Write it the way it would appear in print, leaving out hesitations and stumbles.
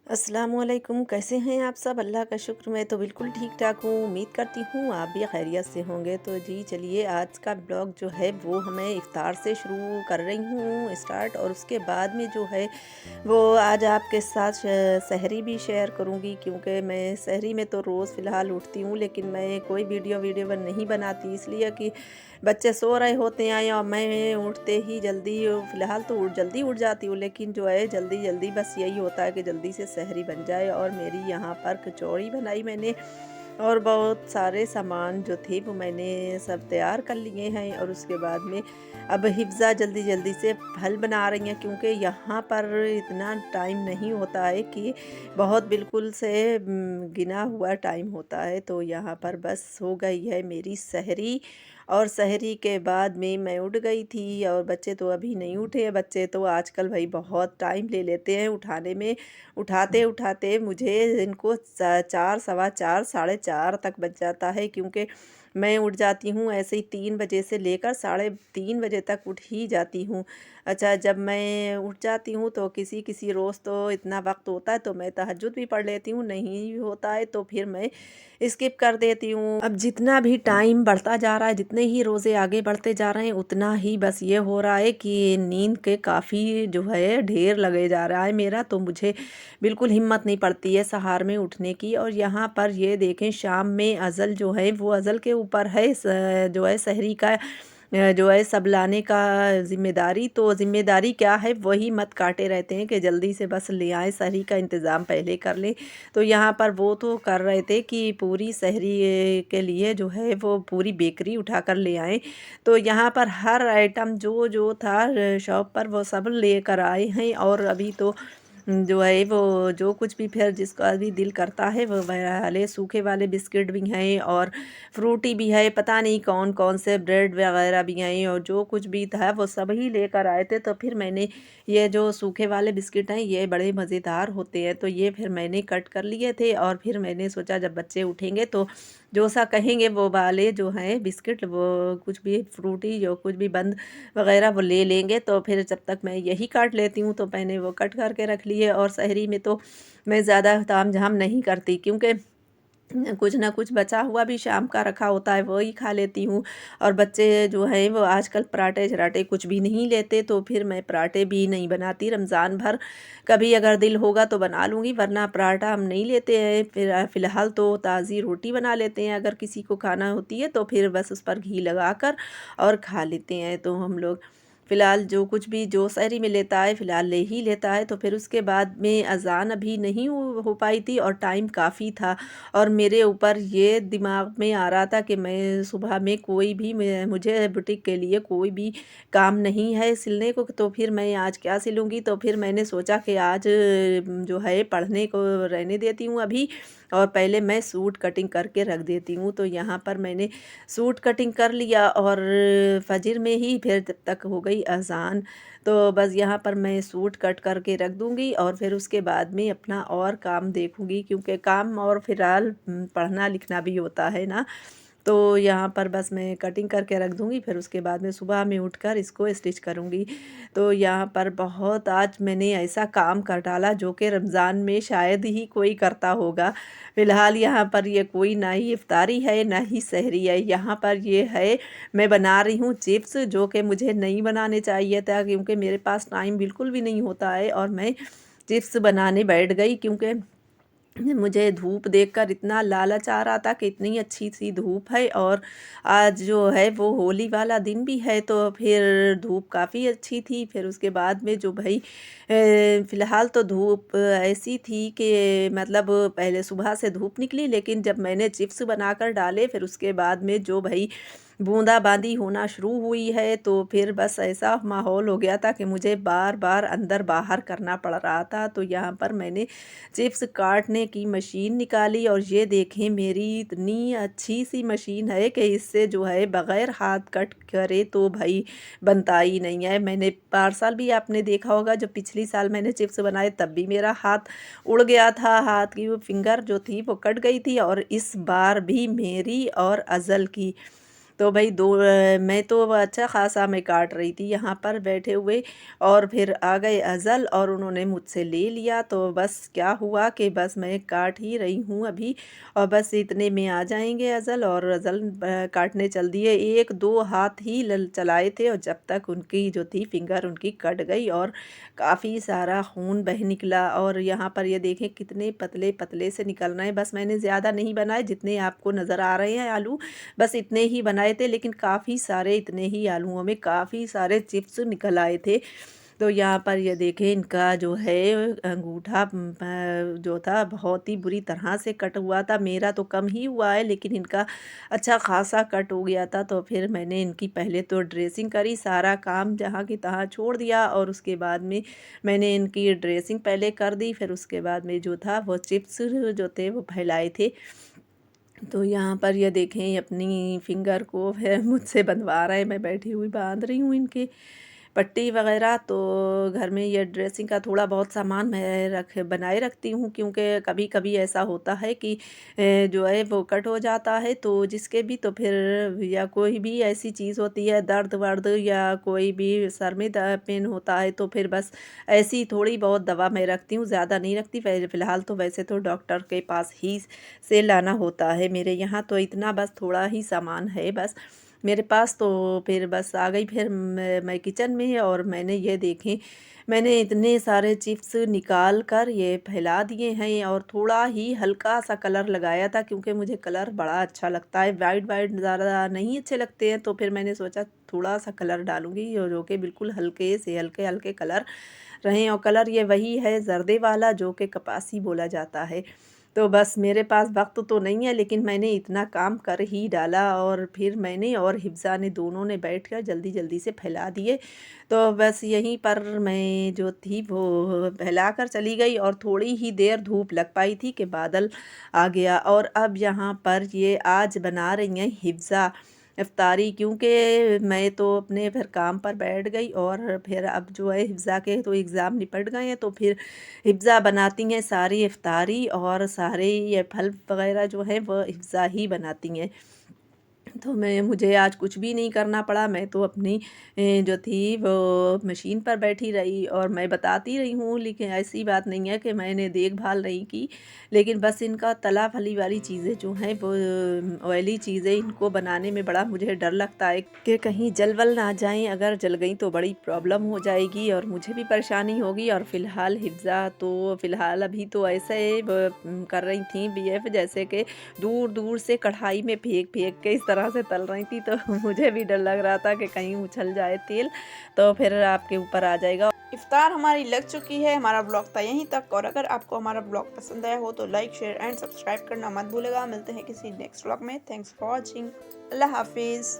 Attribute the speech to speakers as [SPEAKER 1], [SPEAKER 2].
[SPEAKER 1] अस्सलामुअलैकुम, कैसे हैं आप सब? अल्लाह का शुक्र, मैं तो बिल्कुल ठीक-ठाक हूँ। उम्मीद करती हूँ आप भी खैरियत से होंगे। तो जी चलिए, आज का ब्लॉग जो है वो हमें इफ़्तार से शुरू कर रही हूँ स्टार्ट, और उसके बाद में जो है वो आज आपके साथ सहरी भी शेयर करूँगी, क्योंकि मैं सहरी में तो रोज़ फ़िलहाल उठती हूँ, लेकिन मैं कोई वीडियो नहीं बनाती, इसलिए कि बच्चे सो रहे होते हैं और मैं उठते ही जल्दी, फ़िलहाल तो जल्दी उठ जाती हूँ, लेकिन जो है जल्दी-जल्दी बस यही होता है कि जल्दी से सहरी बन जाए। और मेरी यहाँ पर कचौड़ी बनाई मैंने, और बहुत सारे सामान जो थे वो मैंने सब तैयार कर लिए हैं। और उसके बाद में अब हिफ्ज़ा जल्दी-जल्दी से फल बना रही हैं, क्योंकि यहाँ पर इतना टाइम नहीं होता है कि बहुत बिल्कुल से गिना हुआ टाइम होता है। तो यहाँ पर बस हो गई है मेरी सहरी, और सहरी के बाद में मैं उठ गई थी, और बच्चे तो अभी नहीं उठे हैं। बच्चे तो आजकल भाई बहुत टाइम ले लेते हैं उठाने में, उठाते-उठाते मुझे इनको 4 सवा 4 साढ़े 4 तक बज जाता है, क्योंकि मैं उठ जाती हूँ ऐसे ही 3 बजे से लेकर साढ़े 3 बजे तक उठ ही जाती हूँ। अच्छा, जब मैं उठ जाती हूँ तो किसी-किसी रोज़ तो इतना वक़्त होता है तो मैं तहज्जुद भी पढ़ लेती हूँ, नहीं होता है तो फिर मैं स्किप कर देती हूँ। अब जितना भी टाइम बढ़ता जा रहा है, जितने ही रोज़े आगे बढ़ते जा रहे हैं, उतना ही बस ये हो रहा है कि नींद के काफ़ी जो है ढेर लगे जा रहा है मेरा, तो मुझे बिल्कुल हिम्मत नहीं पड़ती है सहार में उठने की। और यहाँ पर ये देखें, शाम में अज़ल जो है वो अज़ल के ऊपर है जो है सहरी का जो है सब लाने का ज़िम्मेदारी। तो ज़िम्मेदारी क्या है, वही मत काटे रहते हैं कि जल्दी से बस ले आएँ, सहरी का इंतज़ाम पहले कर लें। तो यहाँ पर वो तो कर रहे थे कि पूरी सहरी के लिए जो है वो पूरी बेकरी उठा कर ले आएँ। तो यहाँ पर हर आइटम जो था शॉप पर, वो सब लेकर आए हैं। और अभी तो जो है वो जो कुछ भी फिर जिसका भी दिल करता है वो वाले सूखे वाले बिस्किट भी हैं, और फ्रूटी भी है, पता नहीं कौन-कौन से ब्रेड वगैरह भी हैं, और जो कुछ भी था वो सब ही लेकर आए थे। तो फिर मैंने ये जो सूखे वाले बिस्किट हैं ये बड़े मज़ेदार होते हैं, तो ये फिर मैंने कट कर लिए थे। और फिर मैंने सोचा जब बच्चे उठेंगे तो जो सा कहेंगे वो वाले जो हैं बिस्किट, वो कुछ भी फ्रूटी जो कुछ भी बंद वगैरह वो ले लेंगे। तो फिर जब तक मैं यही काट लेती हूँ, तो मैंने वो कट करके रख लिए। और सहरी में तो मैं ज़्यादा तामझाम नहीं करती, क्योंकि कुछ ना कुछ बचा हुआ भी शाम का रखा होता है, वही खा लेती हूँ। और बच्चे जो हैं वो आजकल पराठे-शराठे कुछ भी नहीं लेते, तो फिर मैं पराठे भी नहीं बनाती रमज़ान भर। कभी अगर दिल होगा तो बना लूँगी, वरना पराठा हम नहीं लेते हैं। फिर फ़िलहाल तो ताज़ी रोटी बना लेते हैं, अगर किसी को खाना होती है तो फिर बस उस पर घी लगाकर और खा लेते हैं। तो हम लोग फ़िलहाल जो कुछ भी जो सहरी में लेता है फ़िलहाल ले ही लेता है। तो फिर उसके बाद में अज़ान अभी नहीं हो पाई थी, और टाइम काफ़ी था। और मेरे ऊपर ये दिमाग में आ रहा था कि मैं सुबह में कोई भी मुझे बुटीक के लिए कोई भी काम नहीं है सिलने को, तो फिर मैं आज क्या सिलूँगी। तो फिर मैंने सोचा कि आज जो है पढ़ने को रहने देती हूँ अभी, और पहले मैं सूट कटिंग करके रख देती हूँ। तो यहाँ पर मैंने सूट कटिंग कर लिया, और फजर में ही फिर जब तक हो गई अज़ान, तो बस यहाँ पर मैं सूट कट करके रख दूँगी, और फिर उसके बाद में अपना और काम देखूँगी, क्योंकि काम और फ़िलहाल पढ़ना लिखना भी होता है ना। तो यहाँ पर बस मैं कटिंग करके रख दूँगी, फिर उसके बाद में सुबह में उठकर इसको स्टिच करूँगी। तो यहाँ पर बहुत आज मैंने ऐसा काम कर डाला जो कि रमज़ान में शायद ही कोई करता होगा। फ़िलहाल यहाँ पर ये कोई ना ही इफ्तारी है, ना ही सहरी है। यहाँ पर ये है, मैं बना रही हूँ चिप्स, जो कि मुझे नहीं बनाने चाहिए था, क्योंकि मेरे पास टाइम बिल्कुल भी नहीं होता है। और मैं चिप्स बनाने बैठ गई, क्योंकि मुझे धूप देखकर इतना लालच आ रहा था कि इतनी अच्छी-सी धूप है, और आज जो है वो होली वाला दिन भी है, तो फिर धूप काफ़ी अच्छी थी। फिर उसके बाद में जो भई फ़िलहाल तो धूप ऐसी थी कि मतलब पहले सुबह से धूप निकली, लेकिन जब मैंने चिप्स बनाकर डाले फिर उसके बाद में जो भई बूँदा-बांदी होना शुरू हुई है, तो फिर बस ऐसा माहौल हो गया था कि मुझे बार-बार अंदर-बाहर करना पड़ रहा था। तो यहाँ पर मैंने चिप्स काटने की मशीन निकाली, और ये देखें मेरी इतनी अच्छी सी मशीन है कि इससे जो है बग़ैर हाथ कट करे तो भाई बनता ही नहीं है। मैंने पार्सल भी आपने देखा होगा, जब पिछली साल मैंने चिप्स बनाए तब भी मेरा हाथ उड़ गया था, हाथ की वो फिंगर जो थी वो कट गई थी, और इस बार भी मेरी और अज़ल की तो भाई मैं तो अच्छा ख़ासा मैं काट रही थी यहाँ पर बैठे हुए, और फिर आ गए अज़ल और उन्होंने मुझसे ले लिया। तो बस क्या हुआ कि बस मैं काट ही रही हूँ अभी, और बस इतने में आ जाएंगे अज़ल, और अज़ल काटने चल दिए। एक दो हाथ ही चलाए थे, और जब तक उनकी जो थी फिंगर उनकी कट गई और काफ़ी सारा खून बह निकला। और यहाँ पर ये देखें कितने पतले पतले से निकल रहे हैं। बस मैंने ज़्यादा नहीं बनाए, जितने आपको नज़र आ रहे हैं आलू, बस इतने ही बनाए थे, लेकिन काफ़ी सारे इतने ही आलूओं में काफ़ी सारे चिप्स निकल आए थे। तो यहाँ पर ये देखें इनका जो है अंगूठा जो था बहुत ही बुरी तरह से कट हुआ था। मेरा तो कम ही हुआ है, लेकिन इनका अच्छा खासा कट हो गया था। तो फिर मैंने इनकी पहले तो ड्रेसिंग करी, सारा काम जहाँ की तहाँ छोड़ दिया, और उसके बाद में मैंने इनकी ड्रेसिंग पहले कर दी। फिर उसके बाद में जो था वो चिप्स जो थे वो फैलाए थे। तो यहाँ पर ये देखें अपनी फिंगर को है मुझसे बंधवा रहे हैं, मैं बैठी हुई बांध रही हूँ इनके पट्टी वगैरह। तो घर में ये ड्रेसिंग का थोड़ा बहुत सामान मैं बनाए रखती हूँ, क्योंकि कभी कभी ऐसा होता है कि जो है वो कट हो जाता है, तो जिसके भी तो फिर या कोई भी ऐसी चीज़ होती है दर्द वर्द, या कोई भी सर में पेन होता है, तो फिर बस ऐसी थोड़ी बहुत दवा मैं रखती हूँ, ज़्यादा नहीं रखती। फ़िलहाल तो वैसे तो डॉक्टर के पास ही से लाना होता है मेरे यहाँ, तो इतना बस थोड़ा ही सामान है बस मेरे पास। तो फिर बस आ गई फिर मैं किचन में, और मैंने ये देखें मैंने इतने सारे चिप्स निकाल कर ये फैला दिए हैं, और थोड़ा ही हल्का सा कलर लगाया था, क्योंकि मुझे कलर बड़ा अच्छा लगता है। वाइट वाइट ज़्यादा नहीं अच्छे लगते हैं, तो फिर मैंने सोचा थोड़ा सा कलर डालूंगी जो कि बिल्कुल हल्के से हल्के हल्के कलर रहें। और कलर ये वही है जर्दे वाला, जो कि कपासी बोला जाता है। तो बस मेरे पास वक्त तो नहीं है, लेकिन मैंने इतना काम कर ही डाला, और फिर मैंने और हिफ्ज़ा ने दोनों ने बैठ कर जल्दी जल्दी से फैला दिए। तो बस यहीं पर मैं जो थी वो फैला कर चली गई, और थोड़ी ही देर धूप लग पाई थी कि बादल आ गया। और अब यहाँ पर ये आज बना रही हैं हिफ्ज़ा इफ्तारी, क्योंकि मैं तो अपने फिर काम पर बैठ गई, और फिर अब जो है हिफ्ज़ा के तो एग्ज़ाम निपट गए हैं, तो फिर हिफ्ज़ा बनाती हैं सारी इफ्तारी, और सारे ये फल वगैरह जो है वो हिफ्ज़ा ही बनाती हैं। तो मुझे आज कुछ भी नहीं करना पड़ा। मैं तो अपनी जो थी वो मशीन पर बैठी रही, और मैं बताती रही हूँ, लेकिन ऐसी बात नहीं है कि मैंने देखभाल नहीं की। लेकिन बस इनका तला फली वाली चीज़ें जो हैं वो ऑयली चीज़ें इनको बनाने में बड़ा मुझे डर लगता है कि कहीं जल वल ना जाएं। अगर जल गई तो बड़ी प्रॉब्लम हो जाएगी, और मुझे भी परेशानी होगी। और फ़िलहाल हिफ्ज़ा तो फ़िलहाल अभी तो ऐसे कर रही थी बीएफ, जैसे कि दूर दूर से कढ़ाई में फेंक फेंक के इस तरह से तल रही थी। तो मुझे भी डर लग रहा था कि कहीं उछल जाए तेल, तो फिर आपके ऊपर आ जाएगा। इफ्तार हमारी लग चुकी है, हमारा ब्लॉग था यहीं तक। और अगर आपको हमारा ब्लॉग पसंद आया हो तो लाइक शेयर एंड सब्सक्राइब करना मत भूलेगा। मिलते हैं किसी नेक्स्ट ब्लॉग में। Thanks for watching. अल्लाह हाफिज़।